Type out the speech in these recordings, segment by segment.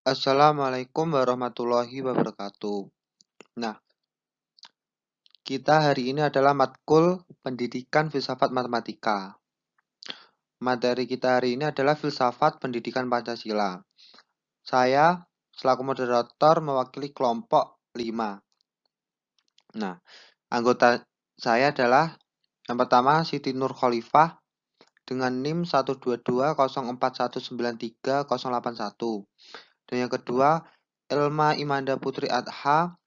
Assalamualaikum warahmatullahi wabarakatuh. Nah, kita hari ini adalah matkul Pendidikan Filsafat Matematika. Materi kita hari ini adalah Filsafat Pendidikan Pancasila. Saya selaku moderator mewakili kelompok 5. Nah, anggota saya adalah yang pertama Siti Nur Khalifah dengan NIM 12204193081. Dan yang kedua Elma Imanda Putri Adha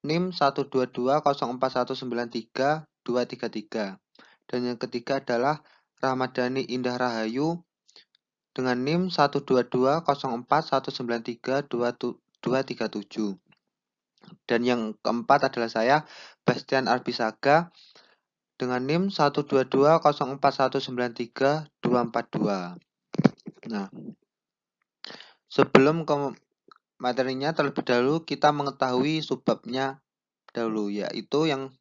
NIM 12204193233. Dan yang ketiga adalah Ramadhani Indah Rahayu dengan NIM 12204193237. Dan yang keempat adalah saya, Bastian Arbisaga dengan NIM 12204193242. Nah, sebelum ke materinya terlebih dahulu kita mengetahui subbabnya dahulu, yaitu yang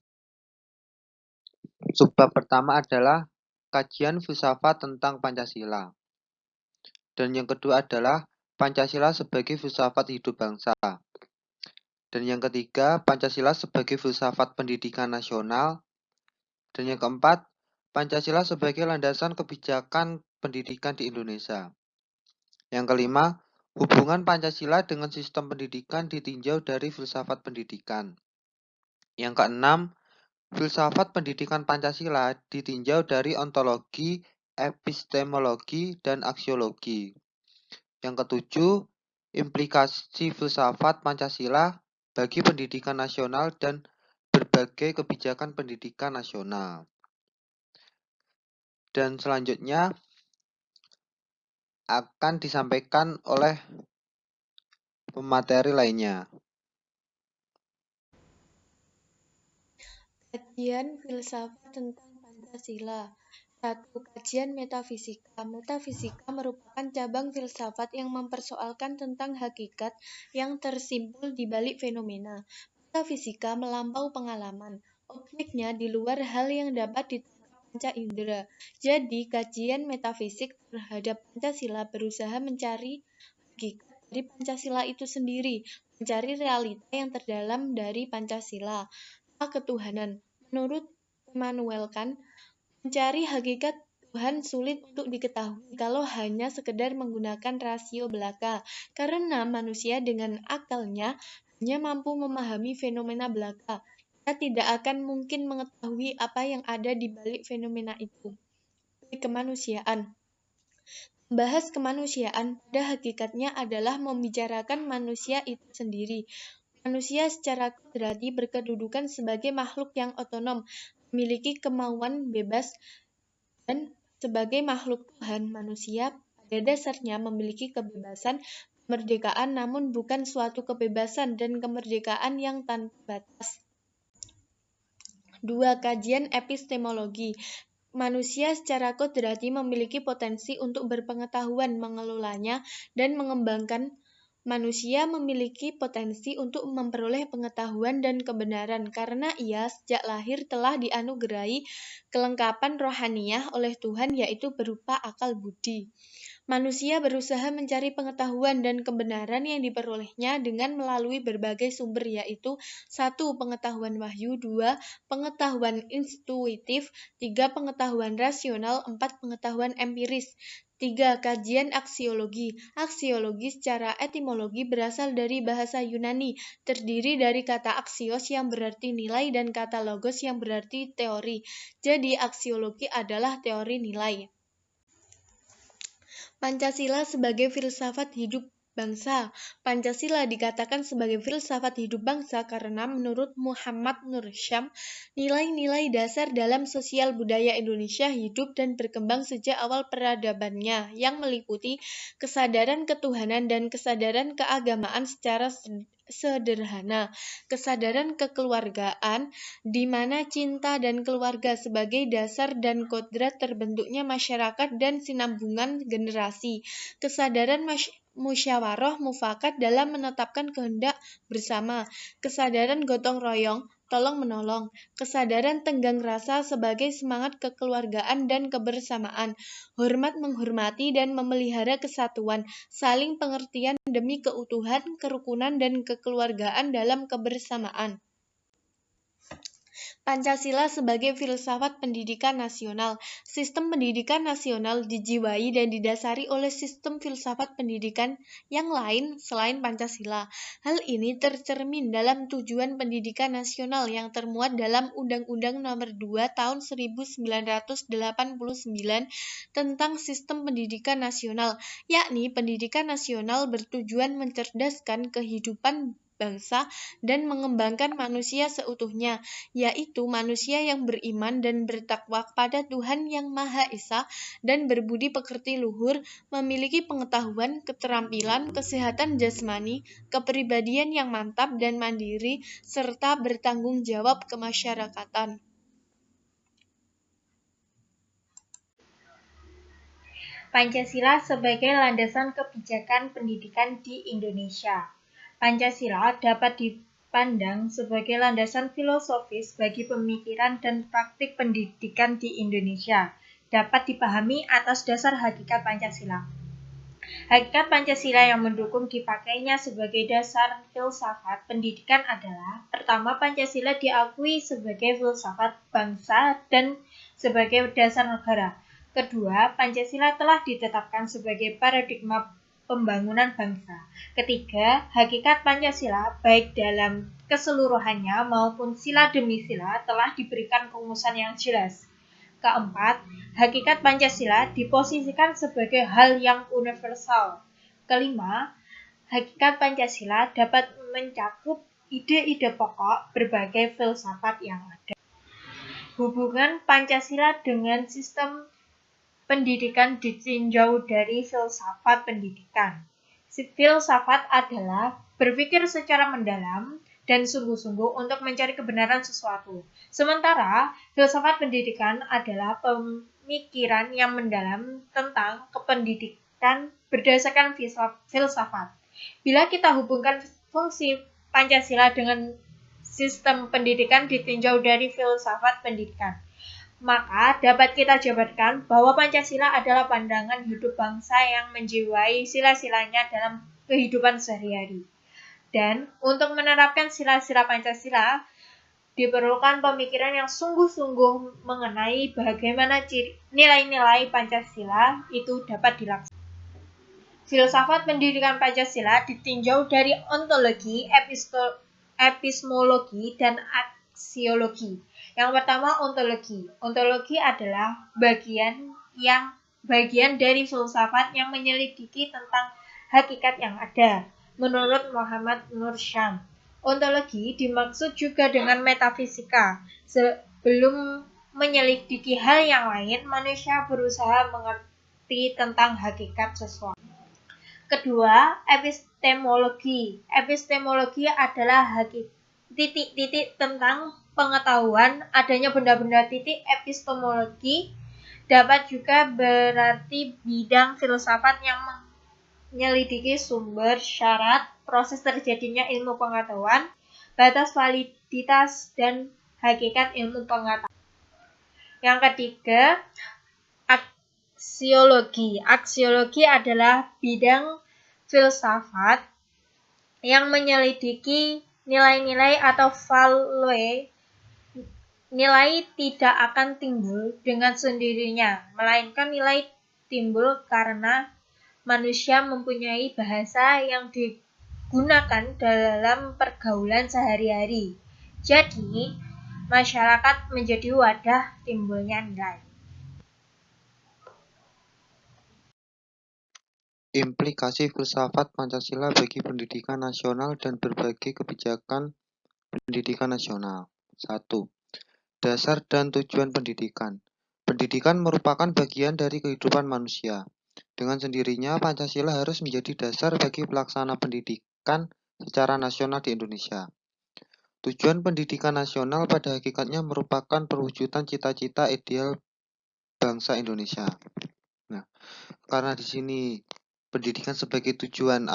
subbab pertama adalah kajian filsafat tentang Pancasila. Dan yang kedua adalah Pancasila sebagai filsafat hidup bangsa. Dan yang ketiga, Pancasila sebagai filsafat pendidikan nasional. Dan yang keempat, Pancasila sebagai landasan kebijakan pendidikan di Indonesia. Yang kelima, hubungan Pancasila dengan sistem pendidikan ditinjau dari filsafat pendidikan. Yang keenam, filsafat pendidikan Pancasila ditinjau dari ontologi, epistemologi, dan aksiologi. Yang ketujuh, implikasi filsafat Pancasila bagi pendidikan nasional dan berbagai kebijakan pendidikan nasional. Dan selanjutnya akan disampaikan oleh pemateri lainnya. Kajian filsafat tentang Pancasila. 1. Kajian metafisika. Metafisika merupakan cabang filsafat yang mempersoalkan tentang hakikat yang tersimpul di balik fenomena. Metafisika melampau pengalaman. Objeknya di luar hal yang dapat ditangkap panca indera. Jadi, kajian metafisik terhadap Pancasila berusaha mencari hakikat dari Pancasila itu sendiri, mencari realita yang terdalam dari Pancasila. Ketuhanan. Menurut Immanuel Kant, mencari hakikat Tuhan sulit untuk diketahui kalau hanya sekedar menggunakan rasio belaka, karena manusia dengan akalnya hanya mampu memahami fenomena belaka. Ia tidak akan mungkin mengetahui apa yang ada di balik fenomena itu. Kemanusiaan. Membahas kemanusiaan pada hakikatnya adalah membicarakan manusia itu sendiri. Manusia secara kodrati berkedudukan sebagai makhluk yang otonom, memiliki kemauan bebas, dan sebagai makhluk Tuhan, manusia pada dasarnya memiliki kebebasan, kemerdekaan, namun bukan suatu kebebasan dan kemerdekaan yang tanpa batas. 2. Kajian epistemologi. Manusia secara kodrati memiliki potensi untuk berpengetahuan, mengelolanya, dan mengembangkan. Manusia memiliki potensi untuk memperoleh pengetahuan dan kebenaran karena ia sejak lahir telah dianugerahi kelengkapan rohaniah oleh Tuhan, yaitu berupa akal budi. Manusia berusaha mencari pengetahuan dan kebenaran yang diperolehnya dengan melalui berbagai sumber, yaitu 1. Pengetahuan wahyu, 2. Pengetahuan intuitif, 3. Pengetahuan rasional, 4. Pengetahuan empiris. 3. Kajian aksiologi. Aksiologi secara etimologi berasal dari bahasa Yunani, terdiri dari kata aksios yang berarti nilai dan kata logos yang berarti teori. Jadi aksiologi adalah teori nilai. Pancasila sebagai filsafat hidup bangsa. Pancasila dikatakan sebagai filsafat hidup bangsa karena menurut Muhammad Nur Syam, nilai-nilai dasar dalam sosial budaya Indonesia hidup dan berkembang sejak awal peradabannya yang meliputi kesadaran ketuhanan dan kesadaran keagamaan secara sederhana, kesadaran kekeluargaan, di mana cinta dan keluarga sebagai dasar dan kodrat terbentuknya masyarakat dan sinambungan generasi, kesadaran musyawarah mufakat dalam menetapkan kehendak bersama, kesadaran gotong royong, tolong-menolong, kesadaran tenggang rasa sebagai semangat kekeluargaan dan kebersamaan, hormat menghormati dan memelihara kesatuan, saling pengertian demi keutuhan, kerukunan, dan kekeluargaan dalam kebersamaan. Pancasila sebagai filsafat pendidikan nasional. Sistem pendidikan nasional dijiwai dan didasari oleh sistem filsafat pendidikan yang lain selain Pancasila. Hal ini tercermin dalam tujuan pendidikan nasional yang termuat dalam Undang-Undang Nomor 2 Tahun 1989 tentang Sistem Pendidikan Nasional, yakni pendidikan nasional bertujuan mencerdaskan kehidupan bangsa dan mengembangkan manusia seutuhnya, yaitu manusia yang beriman dan bertakwa kepada Tuhan Yang Maha Esa dan berbudi pekerti luhur, memiliki pengetahuan, keterampilan, kesehatan jasmani, kepribadian yang mantap dan mandiri, serta bertanggung jawab kemasyarakatan. Pancasila sebagai landasan kebijakan pendidikan di Indonesia. Pancasila dapat dipandang sebagai landasan filosofis bagi pemikiran dan praktik pendidikan di Indonesia. Dapat dipahami atas dasar hakikat Pancasila. Hakikat Pancasila yang mendukung dipakainya sebagai dasar filsafat pendidikan adalah: pertama, Pancasila diakui sebagai filsafat bangsa dan sebagai dasar negara. Kedua, Pancasila telah ditetapkan sebagai paradigma pembangunan bangsa. Ketiga, hakikat Pancasila baik dalam keseluruhannya maupun sila demi sila telah diberikan rumusan yang jelas. Keempat, hakikat Pancasila diposisikan sebagai hal yang universal. Kelima, hakikat Pancasila dapat mencakup ide-ide pokok berbagai filsafat yang ada. Hubungan Pancasila dengan sistem pendidikan ditinjau dari filsafat pendidikan. Filsafat adalah berpikir secara mendalam dan sungguh-sungguh untuk mencari kebenaran sesuatu. Sementara filsafat pendidikan adalah pemikiran yang mendalam tentang kependidikan berdasarkan filsafat. Bila kita hubungkan fungsi Pancasila dengan sistem pendidikan ditinjau dari filsafat pendidikan, maka dapat kita jabarkan bahwa Pancasila adalah pandangan hidup bangsa yang menjiwai sila-silanya dalam kehidupan sehari-hari. Dan untuk menerapkan sila-sila Pancasila, diperlukan pemikiran yang sungguh-sungguh mengenai bagaimana nilai-nilai Pancasila itu dapat dilaksanakan. Filsafat pendidikan Pancasila ditinjau dari ontologi, epistemologi, dan aksiologi. Yang pertama, ontologi. Ontologi adalah bagian dari filsafat yang menyelidiki tentang hakikat yang ada. Menurut Muhammad Nur Syam, ontologi dimaksud juga dengan metafisika. Sebelum menyelidiki hal yang lain, manusia berusaha mengerti tentang hakikat sesuatu. Kedua, epistemologi. Epistemologi adalah titik-titik tentang pengetahuan. Adanya benda-benda titik epistemologi dapat juga berarti bidang filsafat yang menyelidiki sumber, syarat, proses terjadinya ilmu pengetahuan, batas validitas, dan hakikat ilmu pengetahuan. Yang ketiga, aksiologi. Aksiologi adalah bidang filsafat yang menyelidiki nilai-nilai atau value. Nilai tidak akan timbul dengan sendirinya, melainkan nilai timbul karena manusia mempunyai bahasa yang digunakan dalam pergaulan sehari-hari. Jadi, masyarakat menjadi wadah timbulnya nilai. Implikasi filsafat Pancasila bagi pendidikan nasional dan berbagai kebijakan pendidikan nasional. 1. Dasar dan tujuan pendidikan. Pendidikan merupakan bagian dari kehidupan manusia. Dengan sendirinya, Pancasila harus menjadi dasar bagi pelaksana pendidikan secara nasional di Indonesia. Tujuan pendidikan nasional pada hakikatnya merupakan perwujudan cita-cita ideal bangsa Indonesia. Nah, karena di sini pendidikan sebagai tujuan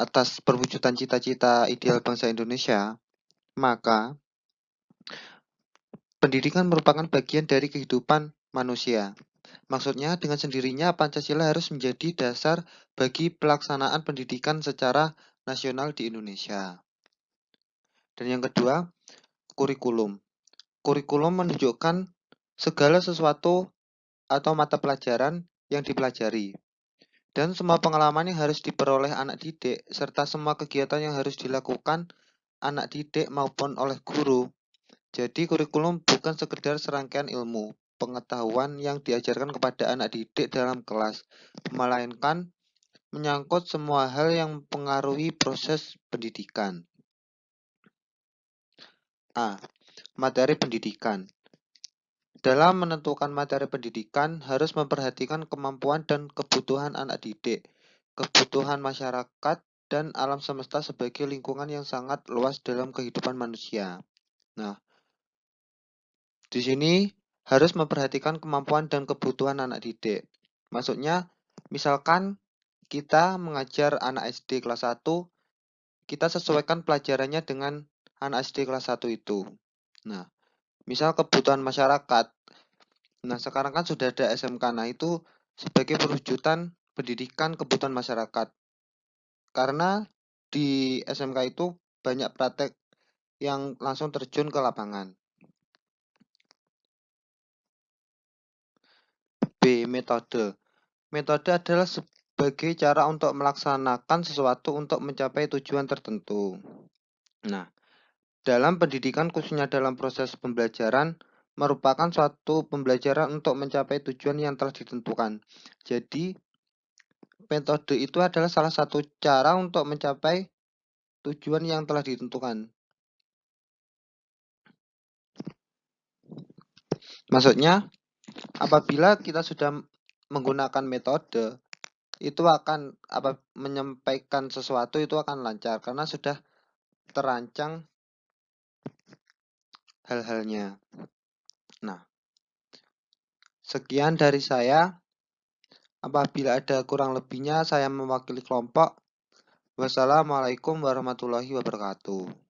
atas perwujudan cita-cita ideal bangsa Indonesia, Maka, pendidikan merupakan bagian dari kehidupan manusia. Maksudnya, dengan sendirinya Pancasila harus menjadi dasar bagi pelaksanaan pendidikan secara nasional di Indonesia. Dan yang kedua, kurikulum. Kurikulum menunjukkan segala sesuatu atau mata pelajaran yang dipelajari, dan semua pengalaman yang harus diperoleh anak didik, serta semua kegiatan yang harus dilakukan anak didik maupun oleh guru. Jadi kurikulum bukan sekedar serangkaian ilmu, pengetahuan yang diajarkan kepada anak didik dalam kelas, melainkan menyangkut semua hal yang mempengaruhi proses pendidikan. A. Materi pendidikan. Dalam menentukan materi pendidikan, harus memperhatikan kemampuan dan kebutuhan anak didik, kebutuhan masyarakat, dan alam semesta sebagai lingkungan yang sangat luas dalam kehidupan manusia. Nah, di sini harus memperhatikan kemampuan dan kebutuhan anak didik. Maksudnya, misalkan kita mengajar anak SD kelas 1, kita sesuaikan pelajarannya dengan anak SD kelas 1 itu. Nah, misal kebutuhan masyarakat. Nah, sekarang kan sudah ada SMK. Nah, itu sebagai perwujudan pendidikan kebutuhan masyarakat. Karena di SMK itu banyak praktek yang langsung terjun ke lapangan. B. Metode. Metode adalah sebagai cara untuk melaksanakan sesuatu untuk mencapai tujuan tertentu. Nah, dalam pendidikan khususnya dalam proses pembelajaran merupakan suatu pembelajaran untuk mencapai tujuan yang telah ditentukan. Jadi, metode itu adalah salah satu cara untuk mencapai tujuan yang telah ditentukan. Maksudnya, apabila kita sudah menggunakan metode, itu akan menyampaikan sesuatu itu akan lancar karena sudah terancang hal-halnya. Nah, sekian dari saya. Apabila ada kurang lebihnya, saya mewakili kelompok. Wassalamualaikum warahmatullahi wabarakatuh.